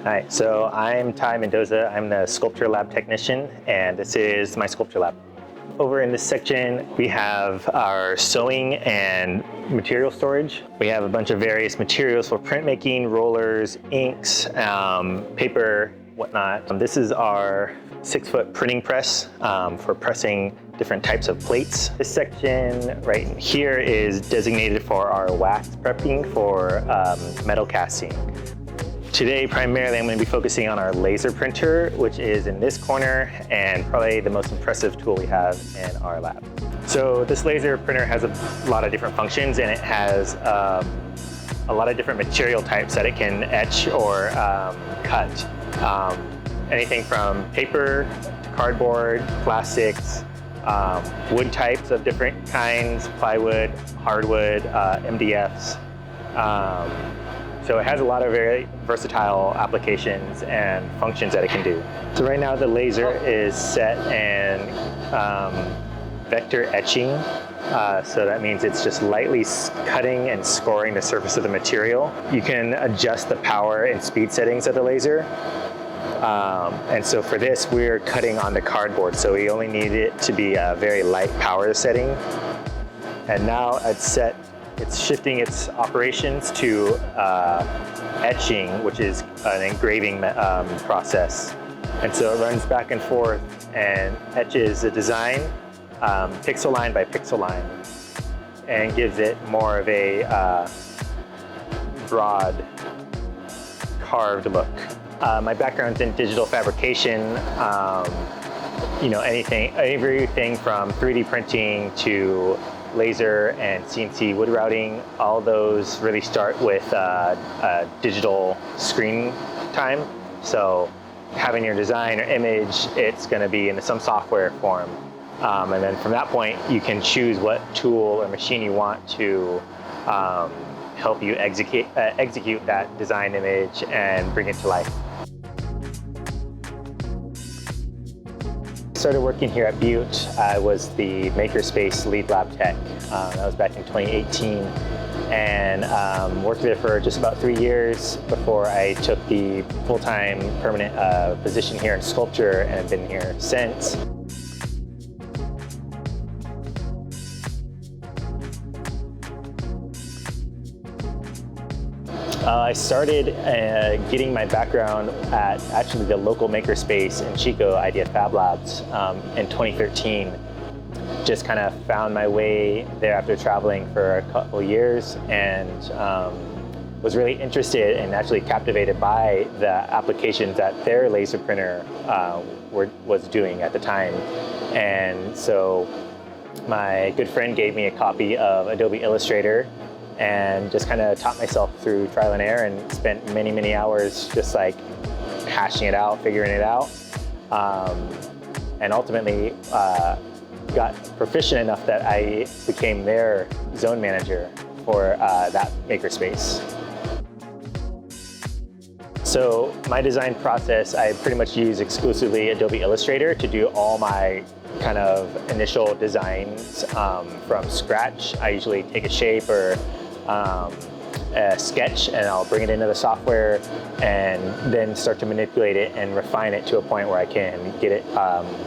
Hi, so I'm Mendoza. I'm the sculpture lab technician, and this is my sculpture lab. Over in this section, we have our sewing and material storage. We have a bunch of various materials for printmaking, rollers, inks, paper, whatnot. This is our 6-foot printing press for pressing different types of plates. This section right here is designated for our wax prepping for metal casting. Today, primarily, I'm going to be focusing on our laser printer, which is in this corner and probably the most impressive tool we have in our lab. So this laser printer has a lot of different functions, and it has a lot of different material types that it can etch or cut. Anything from paper, to cardboard, plastics, wood types of different kinds, plywood, hardwood, MDFs. So it has a lot of very versatile applications and functions that it can do. So right now the laser is set and vector etching. So that means it's just lightly cutting and scoring the surface of the material. You can adjust the power and speed settings of the laser. And so for this, we're cutting on the cardboard. So we only need it to be a very light power setting. And now it's shifting its operations to etching, which is an engraving process. And so it runs back and forth and etches the design pixel line by pixel line and gives it more of a broad, carved look. My background's in digital fabrication, everything from 3D printing to laser and CNC wood routing. All those really start with digital screen time. So having your design or image, it's going to be in some software form. And then from that point, you can choose what tool or machine you want to help you execute that design image and bring it to life. I started working here at Butte. I was the Makerspace lead lab tech. That was back in 2018, and worked there for just about 3 years before I took the full-time permanent position here in sculpture, and have been here since. I started getting my background at actually the local makerspace in Chico, Idea Fab Labs, in 2013. Just kind of found my way there after traveling for a couple years, and was really interested and actually captivated by the applications that their laser printer was doing at the time. And so my good friend gave me a copy of Adobe Illustrator, and just kind of taught myself through trial and error, and spent many, many hours just like hashing it out, figuring it out, and ultimately got proficient enough that I became their zone manager for that makerspace. So my design process, I pretty much use exclusively Adobe Illustrator to do all my kind of initial designs from scratch. I usually take a shape or a sketch, and I'll bring it into the software and then start to manipulate it and refine it to a point where I can get it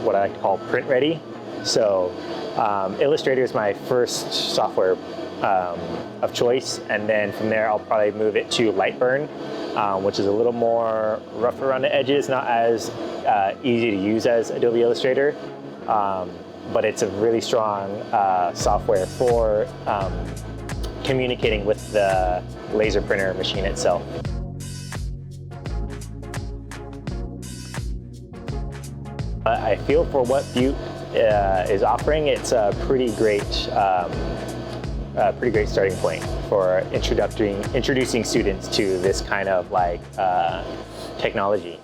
what I like to call print ready. So Illustrator is my first software of choice, and then from there I'll probably move it to Lightburn, which is a little more rough around the edges, not as easy to use as Adobe Illustrator, but it's a really strong software for communicating with the laser printer machine itself. I feel for what Butte is offering, it's a pretty great starting point for introducing students to this kind of technology.